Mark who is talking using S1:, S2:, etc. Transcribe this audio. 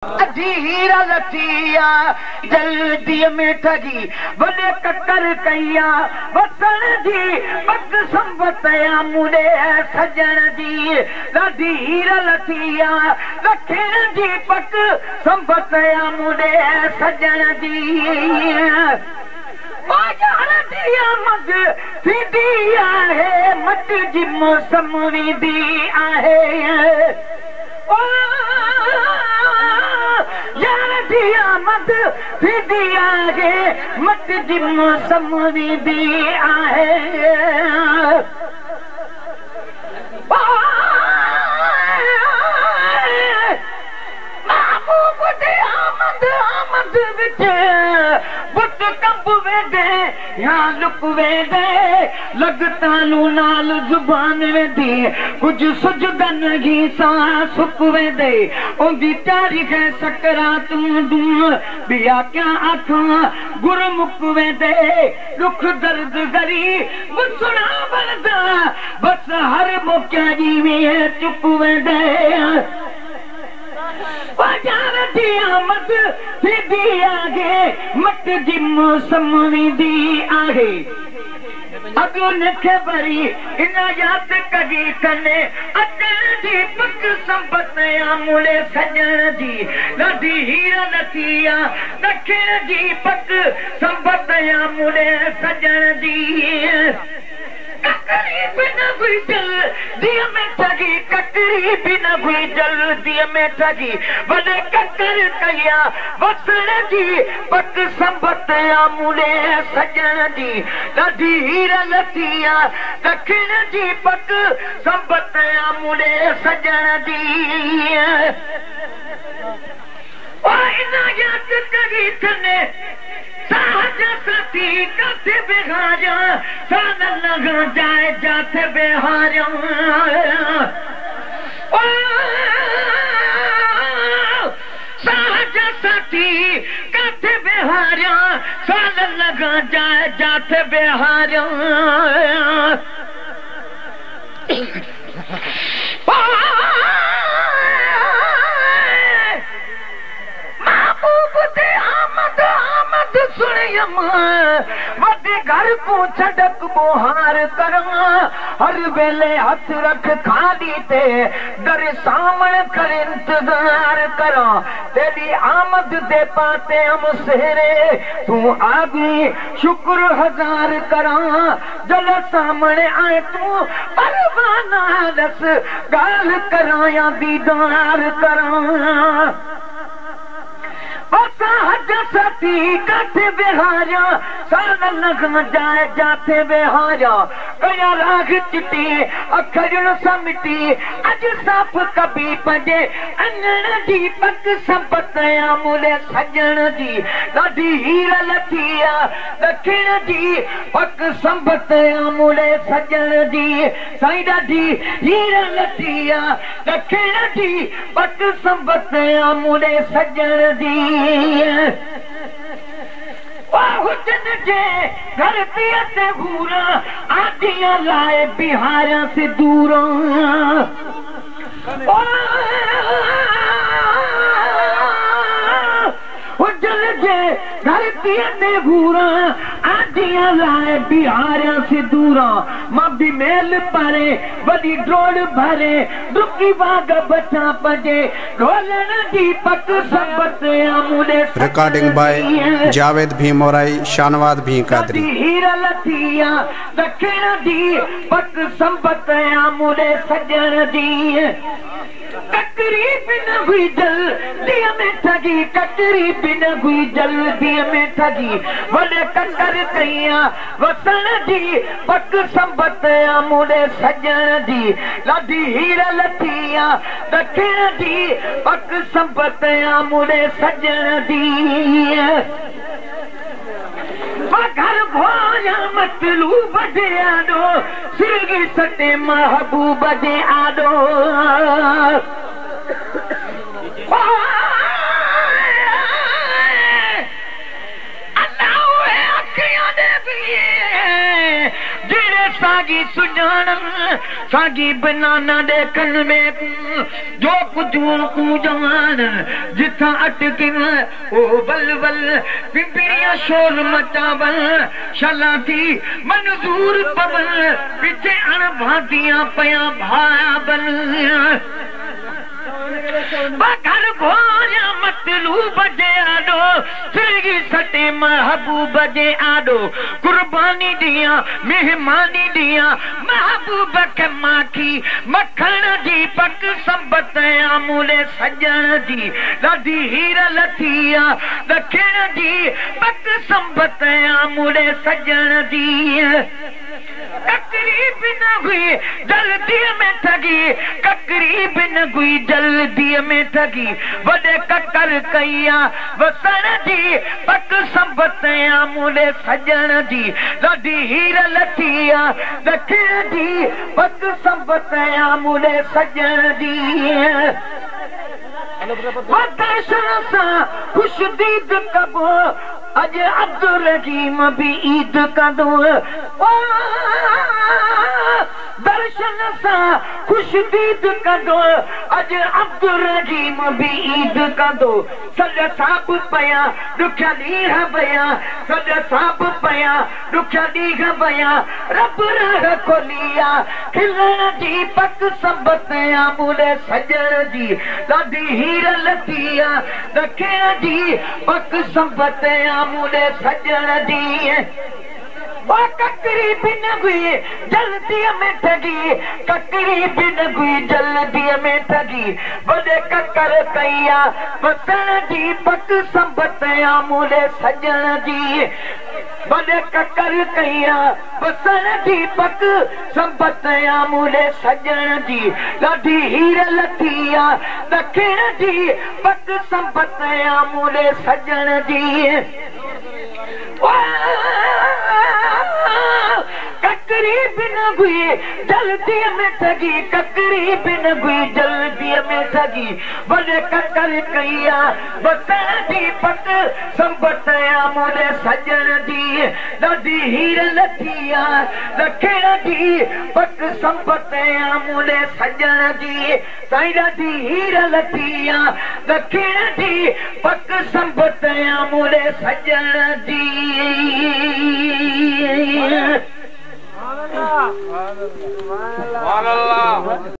S1: हीरा लथिया जल्दी में ठगी भले ककर कैया वसन जी पग संबतया मुड़े सजन जी ॾाढी हीरा लथिया लखण जी पग संबतया मुड़े सजन जी मग थींदी आहे मट जी मौसम वेंदी आहे मत थींदी आहे मट जी मौसम वेंदी आहे बुत कंब वेंदे या लुक वेंदे लगतालू नाल जुबान वेंदी कुछ सुजदन ही सां सुक वेंदे ओंदी तारीख़ सकरात दूं बिया क्या आखां गुरमुख वेंदे दुख दर्द गरी बुसड़ा बनदा बस हर मौके जी में चुप वेंदे बाजार जी आमद थींदी आहे मट जी मौसम वेंदी आहे अगो नखे भरी इनायत कढी कने अचण जी पक संबतया मुड़े सजण जी ॾाढी हीरा लथिया दखण जी पक संबतया मुड़े सजण जी ककरी बिन हुई जल्दी में ठगी ककरी बिन हुई जल्दी में ठगी भले ककर कया वसण जी पक संबतया मुड़े सजण जी ॾाढी हीरा लथिया दखण जी पक संबतया मुड़े सजण जी इनायत करी थने साज सती कथे बिहारा सान लगा जाए जाते बिहारा साज सती कथे बिहारा सान लगा जाए जाते बिहारा वॾे घर को छडक बोहार करा हर वेले हथ रख खाली ते दर सामण कर इंतजार करा तेरी आमद दे पाते हम सेरे तू आगी शुक्र हजार करा जल सामने आए तू परवाना दस गाल करा या दीदार करा सती कथे बिहारा साल लगा जाए जाते बिहारा कया राग चिटी अखरण समिटी अज साफ कभी पंजे अनण जी पक संबतया मुड़े सजण जी ॾाढी हीरा लथिया दखण जी पक संबतया मुड़े सजण जी साईं ॾाढी हीरा लथिया दखण जी पक संबतया मुड़े सजण जी हुजन जे घर ते घूरा आदिया लाए बिहारा से दूर हुजन जे घर ते घूरा आदिया लाए बिहारा से दूरा मां भी मेल परे वडी ड्रोड़ भरे दुखी बाग बचा पजे ढोलन जी पक संबतया मुड़े
S2: रिकॉर्डिंग बाय जावेद भी मोराई शानवाद भी कादरी
S1: हीरा लथिया दखण जी पक संबतया मुड़े सजण जी ककरी बिन हुई जल्दी में ठगी ककरी बिन हुई जल्दी में ठगी भले ककर कया वसण जी पक संबतया मुड़े सजण जी ॾाढी हीरा लथिया दखण जी पक संबतया मुड़े सजण जी घर भोया मतलूब जे आडो सिरगी सटे महबूब जे आडो सागी सुजान सागी बनाना देखन में जो कुछ को जवान जिथा अटकिन ओ बल बल पिंपरिया शोर मचावन शला थी मंजूर पवन पीछे अण भातियां पया भाया बन बकर भोया मतलूब जे आडो सिरगी सटे महबूब जे आडो कुर्बानी दिया मेहमानी दिया महबूब के माखी मखण जी पक संबत आमूले सजन जी ॾाढी हीर लथिया दखिण जी पक संबत आमूले सजन जी ककरी बिन हुई जल्दी में ठगी ककरी बिन हुई जल्दी में ठगी वडे ककर कया वसन जी पक संबत आमूले सजन जी ॾाढी हीर लथिया दखिण जी पक संबत आमूले सजन जी दर्शन सां खुशदीद कबो अज अब्दुल रहीम भी ईद कंदो दर्शन सां खुशदीद कंदो अज अब्दुल रहीम भी ईद कंदो सॼा साब पया ॾुखिया ॾींहं पया सॼा साब पया ॾुखिया ॾींहं पया रब राह खोलिया खिलण जी पक संबत आमूले सजण जी ॾाढी हीर लथिया दखिण जी पक संबत आमूले सजण जी ककरी बिन हुई जल्दी में ठगी ककरी बिन हुई जल्दी में ठगी वडे ककर कया वसन जी पक संबत आमूले सजन जी वडे ककर कया वसन जी पक संबत आमूले सजन जी ॾाढी हीर लथिया दखिण जी पक संबत आमूले सजन जी ककरी बिन हुई जल्दी में ठगी ककरी बिन हुई जल्दी में ठगी वडे ककर कया वसन जी पक संबत आमूले सजन जी ॾाढी हीर लथिया दखिण जी पक संबत आमूले सजन जी साईं ॾाढी हीर लथिया दखिण जी पक संबत आमूले सजन जी